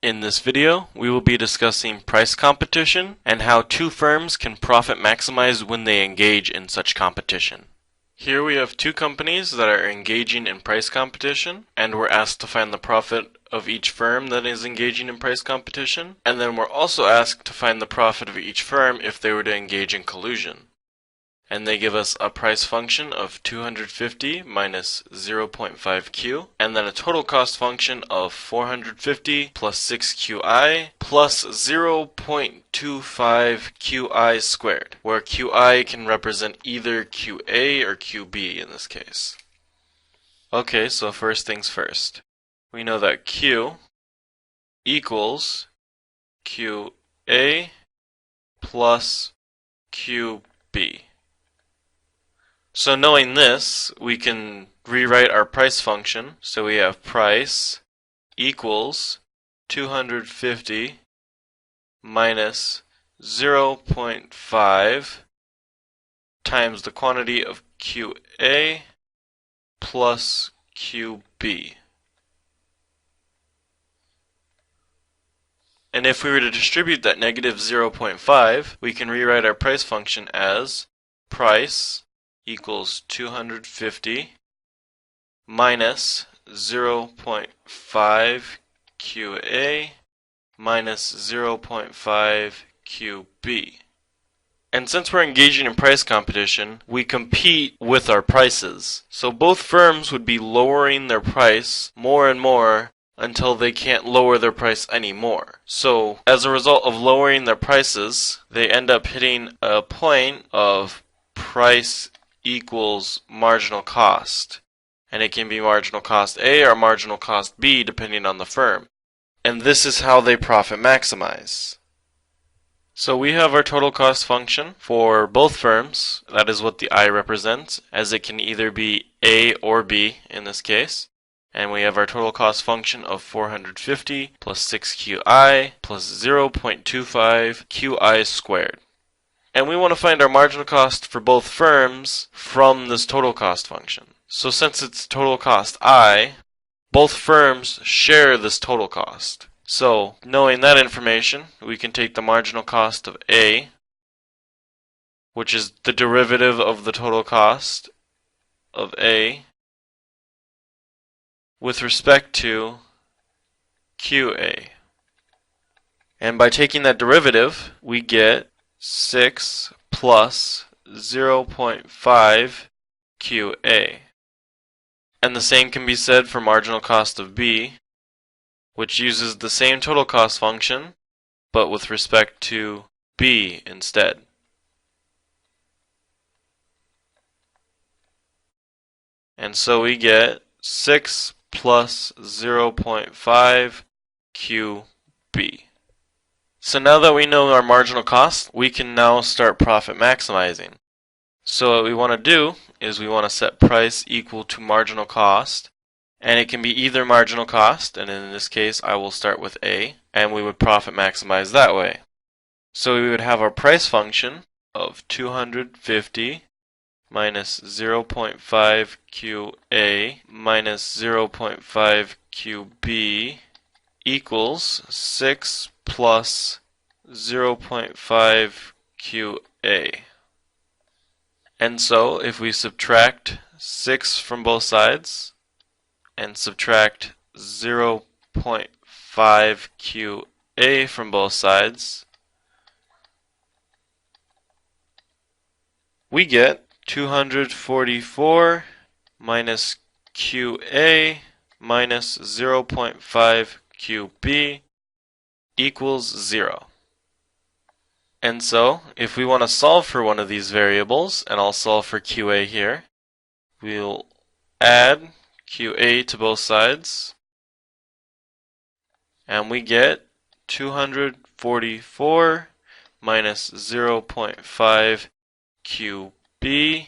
In this video, we will be discussing price competition and how two firms can profit maximize when they engage in such competition. Here we have two companies that are engaging in price competition, and we're asked to find the profit of each firm that is engaging in price competition, and then we're also asked to find the profit of each firm if they were to engage in collusion. And they give us a price function of 250 minus 0.5q, and then a total cost function of 450 plus 6qi plus 0.25qi squared, where qi can represent either qa or qb in this case. Okay, so first things first. We know that q equals qa plus qb. So knowing this, we can rewrite our price function. So we have price equals 250 minus 0.5 times the quantity of QA plus QB. And if we were to distribute that negative 0.5, we can rewrite our price function as price equals 250 minus 0.5 QA minus 0.5 QB. And since we're engaging in price competition, we compete with our prices. So both firms would be lowering their price more and more until they can't lower their price anymore. So as a result of lowering their prices, they end up hitting a point of price equals marginal cost, and it can be marginal cost A or marginal cost B depending on the firm. And this is how they profit maximize. So we have our total cost function for both firms. That is what the I represents, as it can either be A or B in this case. And we have our total cost function of 450 plus 6qi plus 0.25 qi squared. And we want to find our marginal cost for both firms from this total cost function. So since it's total cost I, both firms share this total cost. So knowing that information, we can take the marginal cost of A, which is the derivative of the total cost of A, with respect to QA. And by taking that derivative, we get 6 plus 0.5 QA. And the same can be said for marginal cost of B, which uses the same total cost function, but with respect to B instead. And so we get 6 plus 0.5 QB. So now that we know our marginal cost, we can now start profit maximizing. So what we want to do is we want to set price equal to marginal cost, and it can be either marginal cost, and in this case I will start with A, and we would profit maximize that way. So we would have our price function of 250 minus 0.5 QA minus 0.5 QB equals 6 plus 0.5 QA. And so if we subtract 6 from both sides and subtract 0.5 QA from both sides, we get 244 minus QA minus 0.5 QB equals 0. And so, if we want to solve for one of these variables, and I'll solve for QA here, we'll add QA to both sides, and we get 244 minus 0.5 QB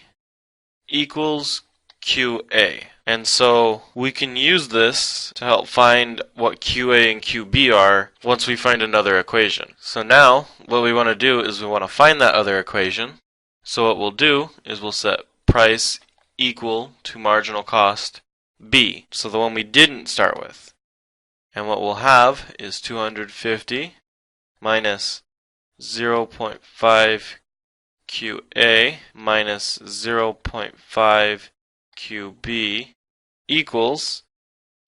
equals QA. And so we can use this to help find what QA and QB are once we find another equation. So now what we want to do is we want to find that other equation. So what we'll do is we'll set price equal to marginal cost B, so the one we didn't start with. And what we'll have is 250 minus 0.5 QA minus 0.5 QB equals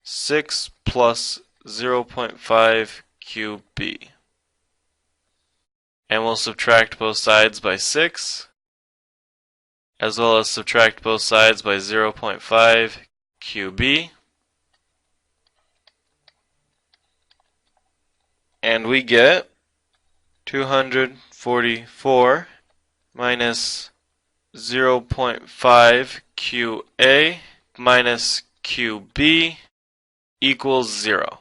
6 plus 0.5 QB. And we'll subtract both sides by 6, as well as subtract both sides by 0.5 QB. And we get 244 minus 0.5 QA minus QB equals 0.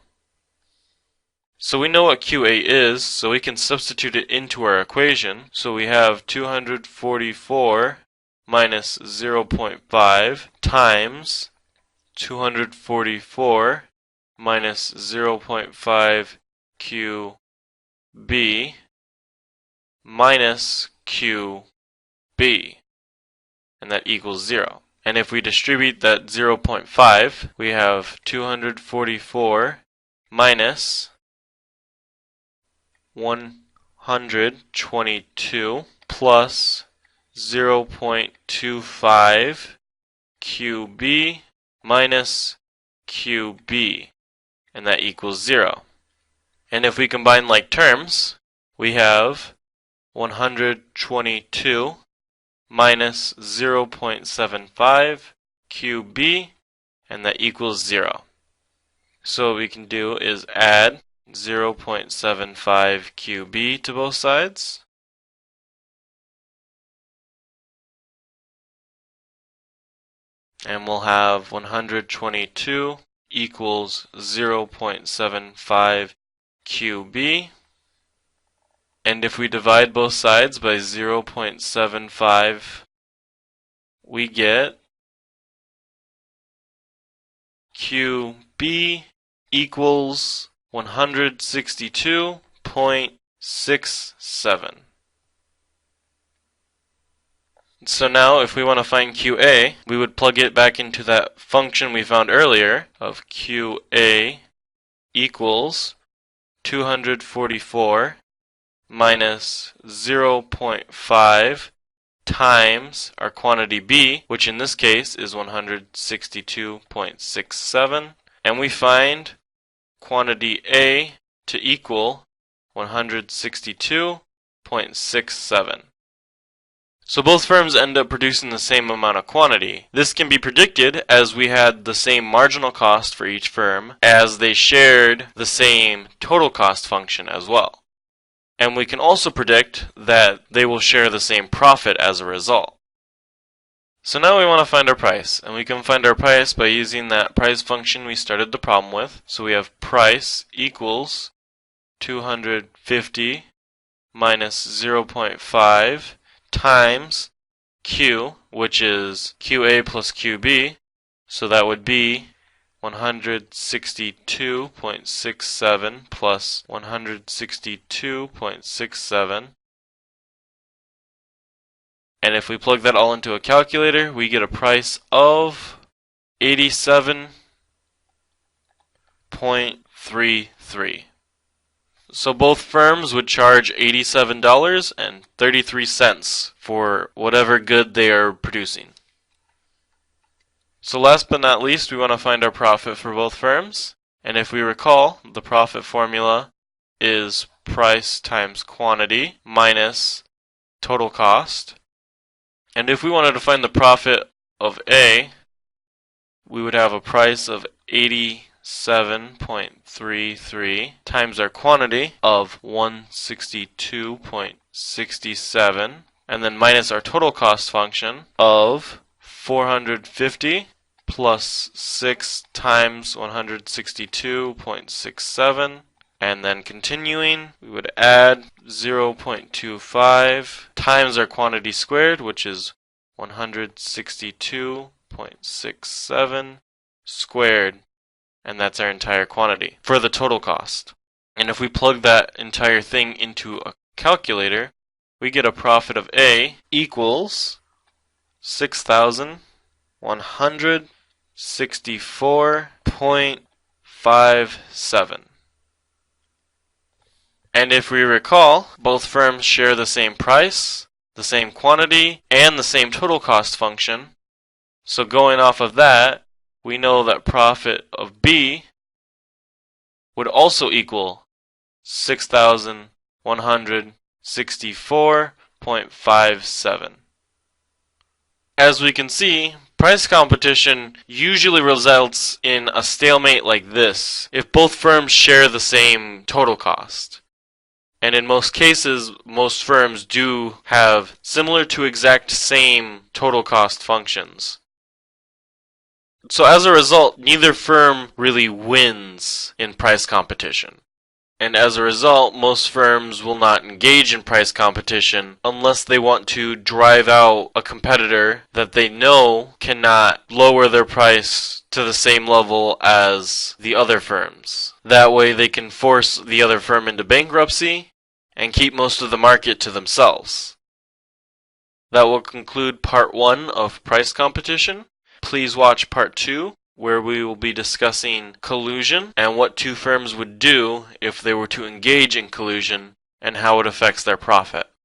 So we know what QA is, so we can substitute it into our equation. So we have 244 minus 0.5 times 244 minus 0.5 QB minus QB, and that equals 0. And if we distribute that 0.5, we have 244 minus 122 plus 0.25 QB minus QB, and that equals 0. And if we combine like terms, we have 122 minus 0.75 QB, and that equals 0. So what we can do is add 0.75 QB to both sides. And we'll have 122 equals 0.75 QB. And if we divide both sides by 0.75, we get QB equals 162.67. So now if we want to find QA, we would plug it back into that function we found earlier of QA equals 244 minus 0.5 times our quantity B, which in this case is 162.67, and we find quantity A to equal 162.67. So both firms end up producing the same amount of quantity. This can be predicted as we had the same marginal cost for each firm as they shared the same total cost function as well. And we can also predict that they will share the same profit as a result. So now we want to find our price, and we can find our price by using that price function we started the problem with. So we have price equals 250 minus 0.5 times Q, which is QA plus QB, so that would be 162.67 plus 162.67. And if we plug that all into a calculator, we get a price of 87.33. So both firms would charge $87.33 for whatever good they are producing. So last but not least, we want to find our profit for both firms. And if we recall, the profit formula is price times quantity minus total cost. And if we wanted to find the profit of A, we would have a price of 87.33 times our quantity of 162.67, and then minus our total cost function of 450 plus 6 times 162.67, and then continuing, we would add 0.25 times our quantity squared, which is 162.67 squared, and that's our entire quantity for the total cost. And if we plug that entire thing into a calculator, we get a profit of A equals 6,164.46 0.57. And if we recall, both firms share the same price, the same quantity, and the same total cost function. So going off of that, we know that profit of B would also equal 6,164.57. As we can see, price competition usually results in a stalemate like this if both firms share the same total cost. And in most cases, most firms do have similar to exact same total cost functions. So as a result, neither firm really wins in price competition. And as a result, most firms will not engage in price competition unless they want to drive out a competitor that they know cannot lower their price to the same level as the other firms. That way they can force the other firm into bankruptcy and keep most of the market to themselves. That will conclude part 1 of price competition. Please watch part 2, where we will be discussing collusion and what two firms would do if they were to engage in collusion and how it affects their profit.